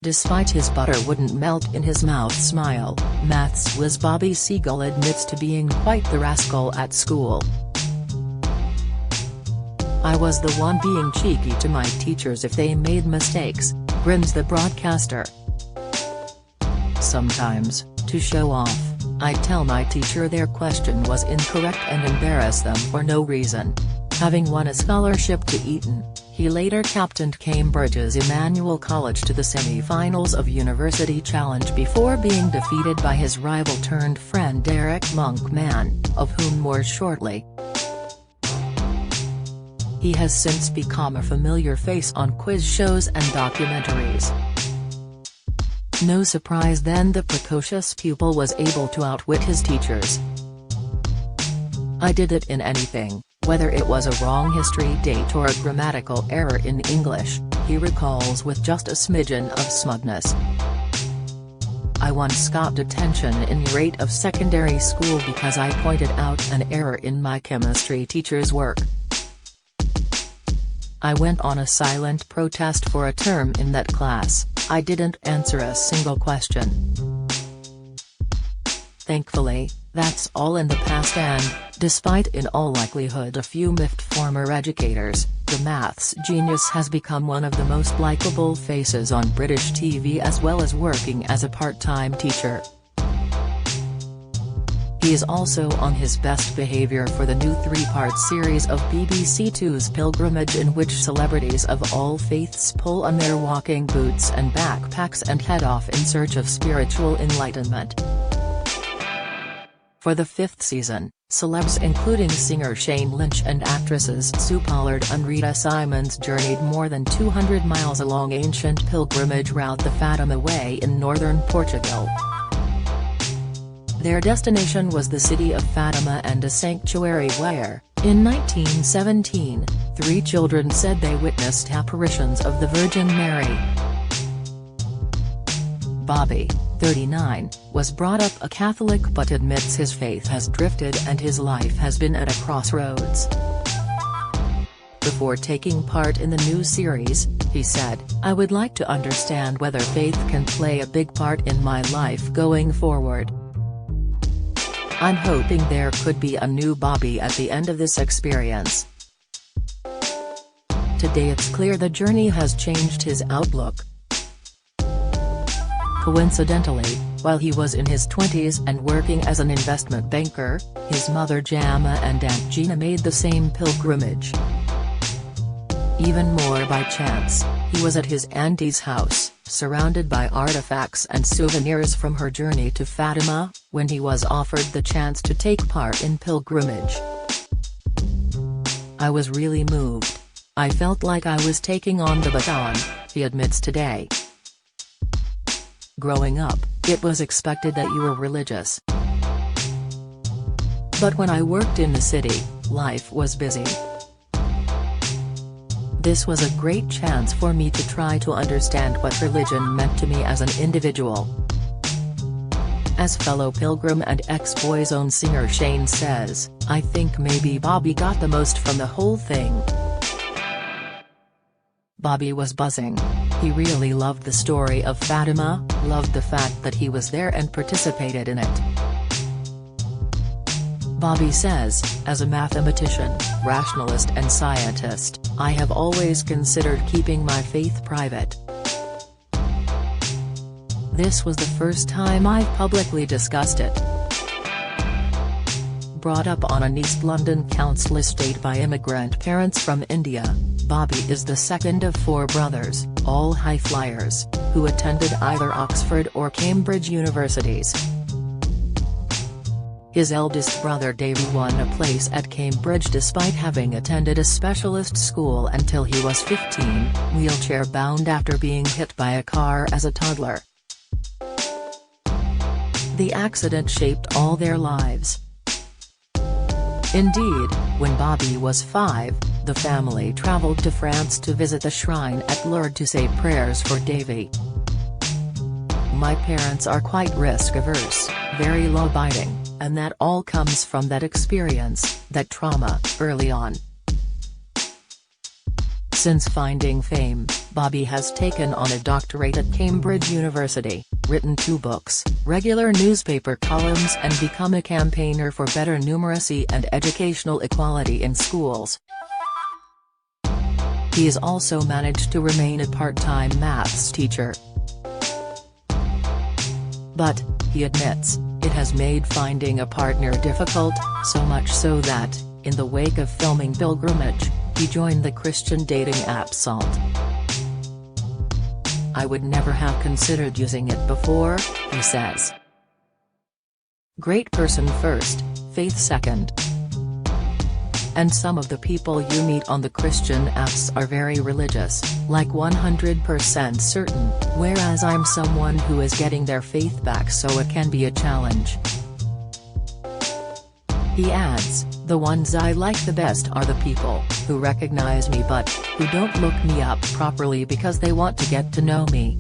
Despite his butter wouldn't melt in his mouth smile, maths whiz Bobby Seagull admits to being quite the rascal at school. "I was the one being cheeky to my teachers if they made mistakes," grins the broadcaster. "Sometimes, to show off, I'd tell my teacher their question was incorrect and embarrass them for no reason." Having won a scholarship to Eton, he later captained Cambridge's Emmanuel College to the semi-finals of University Challenge before being defeated by his rival-turned-friend Derek Monkman, of whom more shortly. He has since become a familiar face on quiz shows and documentaries. No surprise then the precocious pupil was able to outwit his teachers. "I did it in anything, whether it was a wrong history date or a grammatical error in English," he recalls with just a smidgen of smugness. "I once got detention in year 8 of secondary school because I pointed out an error in my chemistry teacher's work. I went on a silent protest for a term in that class. I didn't answer a single question. Thankfully, that's all in the past and, despite in all likelihood a few miffed former educators, the maths genius has become one of the most likable faces on British TV as well as working as a part-time teacher. He is also on his best behaviour for the new 3-part series of BBC Two's Pilgrimage in which celebrities of all faiths pull on their walking boots and backpacks and head off in search of spiritual enlightenment. For the 5th season, celebs including singer Shane Lynch and actresses Sue Pollard and Rita Simons journeyed more than 200 miles along ancient pilgrimage route the Fatima Way in northern Portugal. Their destination was the city of Fatima and a sanctuary where, in 1917, 3 children said they witnessed apparitions of the Virgin Mary. Bobby, 39, was brought up a Catholic but admits his faith has drifted and his life has been at a crossroads. Before taking part in the new series, he said, "I would like to understand whether faith can play a big part in my life going forward. I'm hoping there could be a new Bobby at the end of this experience." Today it's clear the journey has changed his outlook. Coincidentally, while he was in his 20s and working as an investment banker, his mother Jama and Aunt Gina made the same pilgrimage. Even more by chance, he was at his auntie's house, surrounded by artifacts and souvenirs from her journey to Fatima, when he was offered the chance to take part in pilgrimage. "I was really moved. I felt like I was taking on the baton," he admits today. "Growing up, it was expected that you were religious. But when I worked in the city, life was busy. This was a great chance for me to try to understand what religion meant to me as an individual." As fellow pilgrim and ex-Boyzone singer Shane says, "I think maybe Bobby got the most from the whole thing." Bobby was buzzing. He really loved the story of Fatima, loved the fact that he was there and participated in it. Bobby says, "As a mathematician, rationalist and scientist, I have always considered keeping my faith private. This was the first time I've publicly discussed it." Brought up on an East London council estate by immigrant parents from India, Bobby is the second of 4 brothers, all high flyers, who attended either Oxford or Cambridge universities. His eldest brother Davy won a place at Cambridge despite having attended a specialist school until he was 15, wheelchair-bound after being hit by a car as a toddler. The accident shaped all their lives. Indeed, when Bobby was 5, the family travelled to France to visit the shrine at Lourdes to say prayers for Davy. "My parents are quite risk-averse, very law-abiding, and that all comes from that experience, that trauma, early on. Since finding fame, Bobby has taken on a doctorate at Cambridge University, written 2 books, regular newspaper columns and become a campaigner for better numeracy and educational equality in schools. He's also managed to remain a part-time maths teacher. But, he admits, it has made finding a partner difficult, so much so that, in the wake of filming Pilgrimage, he joined the Christian dating app Salt. "I would never have considered using it before," he says. "Great person first, faith second. And some of the people you meet on the Christian apps are very religious, like 100% certain, whereas I'm someone who is getting their faith back, so it can be a challenge." He adds, "The ones I like the best are the people who recognize me but who don't look me up properly because they want to get to know me.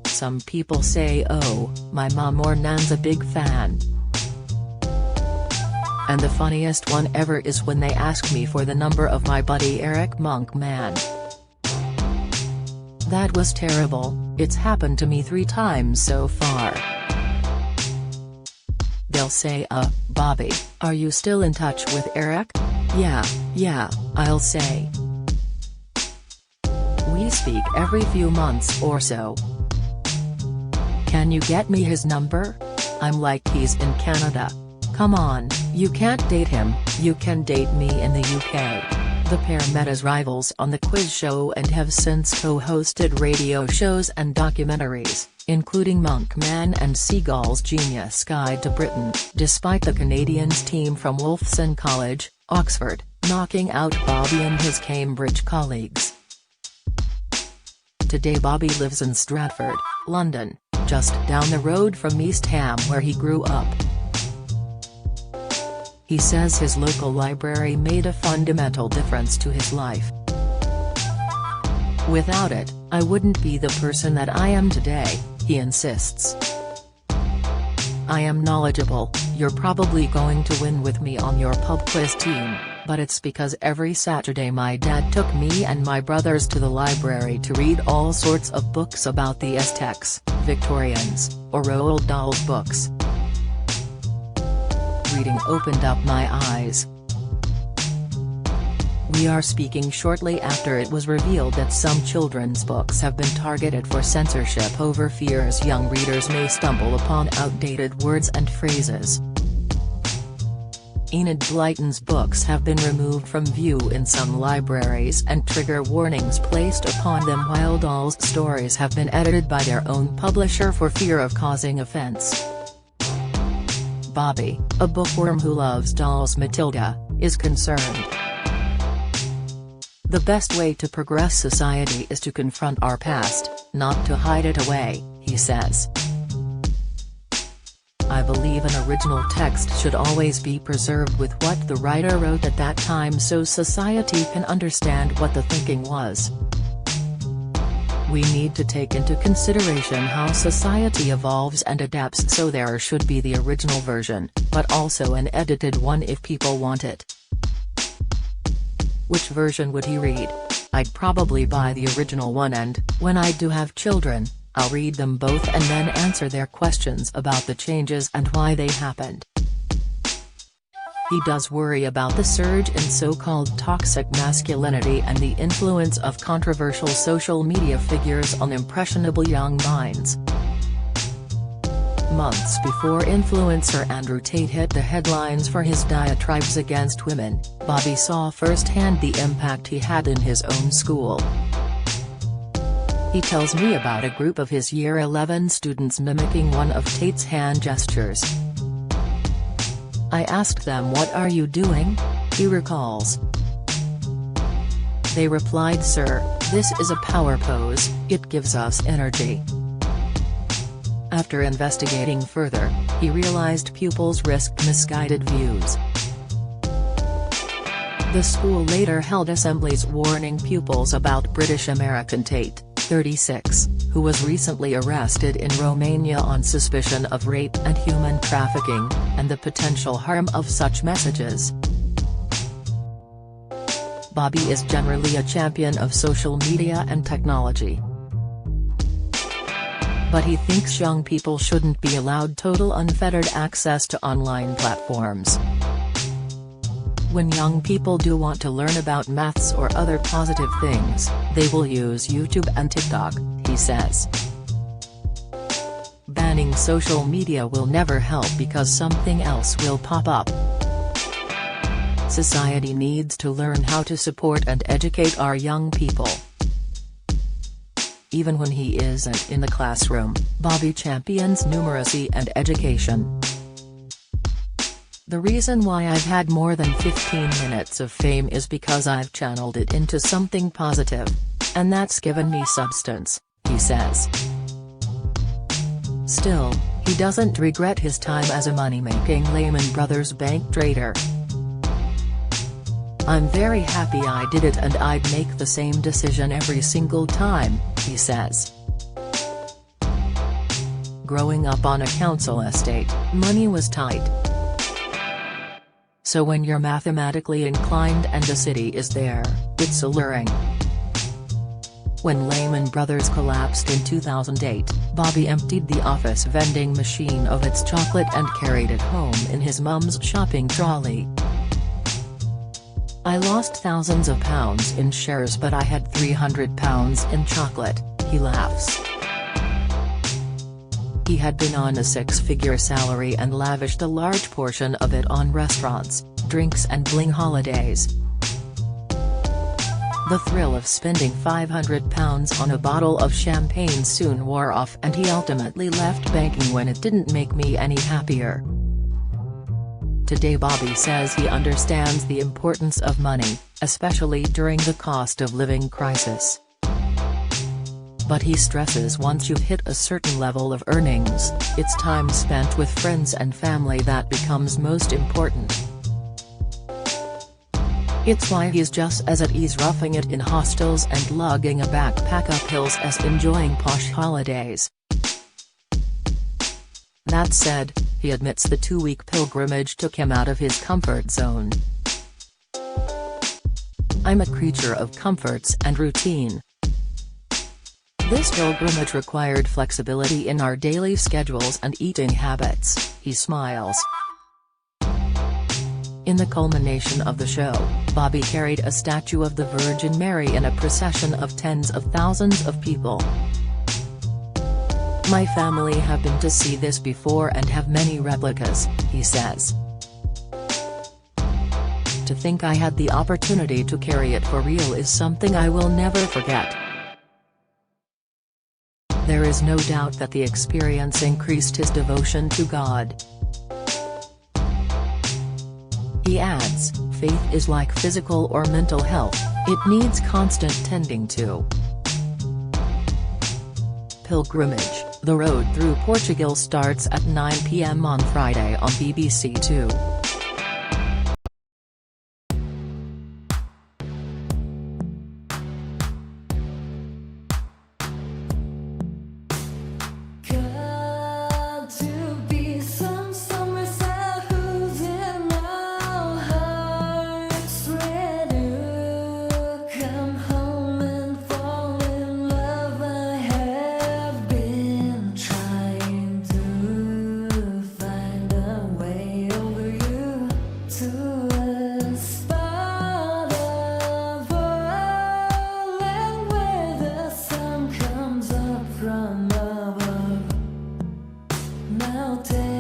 Some people say, oh, my mom or nan's a big fan. And the funniest one ever is when they ask me for the number of my buddy Eric Monkman. That was terrible, it's happened to me 3 times so far. They'll say Bobby, are you still in touch with Eric? Yeah, I'll say. We speak every few months or so. Can you get me his number? I'm like, he's in Canada. Come on, you can't date him, you can date me in the UK." The pair met as rivals on the quiz show and have since co-hosted radio shows and documentaries, including Monkman and Seagull's Genius Guide to Britain, despite the Canadians' team from Wolfson College, Oxford, knocking out Bobby and his Cambridge colleagues. Today Bobby lives in Stratford, London, just down the road from East Ham where he grew up. He says his local library made a fundamental difference to his life. "Without it, I wouldn't be the person that I am today," he insists. "I am knowledgeable, you're probably going to win with me on your pub quiz team, but it's because every Saturday my dad took me and my brothers to the library to read all sorts of books about the Aztecs, Victorians, or Roald Dahl's books. Reading opened up my eyes." We are speaking shortly after it was revealed that some children's books have been targeted for censorship over fears young readers may stumble upon outdated words and phrases. Enid Blyton's books have been removed from view in some libraries and trigger warnings placed upon them, while Dahl's stories have been edited by their own publisher for fear of causing offense. Bobby, a bookworm who loves Dahl's Matilda, is concerned. "The best way to progress society is to confront our past, not to hide it away," he says. "I believe an original text should always be preserved with what the writer wrote at that time so society can understand what the thinking was. We need to take into consideration how society evolves and adapts, so there should be the original version, but also an edited one if people want it." Which version would he read? "I'd probably buy the original one, and, when I do have children, I'll read them both and then answer their questions about the changes and why they happened." He does worry about the surge in so-called toxic masculinity and the influence of controversial social media figures on impressionable young minds. Months before influencer Andrew Tate hit the headlines for his diatribes against women, Bobby saw firsthand the impact he had in his own school. He tells me about a group of his Year 11 students mimicking one of Tate's hand gestures. "I asked them, 'What are you doing?' he recalls. They replied, 'Sir, this is a power pose, it gives us energy.'" After investigating further, he realized pupils risked misguided views. The school later held assemblies warning pupils about British-American Tate, 36, who was recently arrested in Romania on suspicion of rape and human trafficking, and the potential harm of such messages. Bobby is generally a champion of social media and technology. But he thinks young people shouldn't be allowed total unfettered access to online platforms. When young people do want to learn about maths or other positive things, they will use YouTube and TikTok, he says. Banning social media will never help because something else will pop up. Society needs to learn how to support and educate our young people. Even when he isn't in the classroom, Bobby champions numeracy and education. The reason why I've had more than 15 minutes of fame is because I've channeled it into something positive. And that's given me substance, he says. Still, he doesn't regret his time as a money-making Lehman Brothers bank trader. "I'm very happy I did it and I'd make the same decision every single time," he says. Growing up on a council estate, money was tight. So when you're mathematically inclined and the city is there, it's alluring. When Lehman Brothers collapsed in 2008, Bobby emptied the office vending machine of its chocolate and carried it home in his mum's shopping trolley. "I lost thousands of pounds in shares but I had 300 pounds in chocolate," he laughs. He had been on a six-figure salary and lavished a large portion of it on restaurants, drinks and bling holidays. The thrill of spending 500 pounds on a bottle of champagne soon wore off and he ultimately left banking when it didn't make me any happier. Today Bobby says he understands the importance of money, especially during the cost of living crisis. But he stresses once you've hit a certain level of earnings, it's time spent with friends and family that becomes most important. It's why he's just as at ease roughing it in hostels and lugging a backpack up hills as enjoying posh holidays. That said, he admits the 2-week pilgrimage took him out of his comfort zone. "I'm a creature of comforts and routine. This pilgrimage required flexibility in our daily schedules and eating habits," he smiles. In the culmination of the show, Bobby carried a statue of the Virgin Mary in a procession of tens of thousands of people. "My family have been to see this before and have many replicas," he says. "To think I had the opportunity to carry it for real is something I will never forget." There is no doubt that the experience increased his devotion to God. He adds, "Faith is like physical or mental health, it needs constant tending to." Pilgrimage, The Road Through Portugal starts at 9 p.m. on Friday on BBC Two. Now take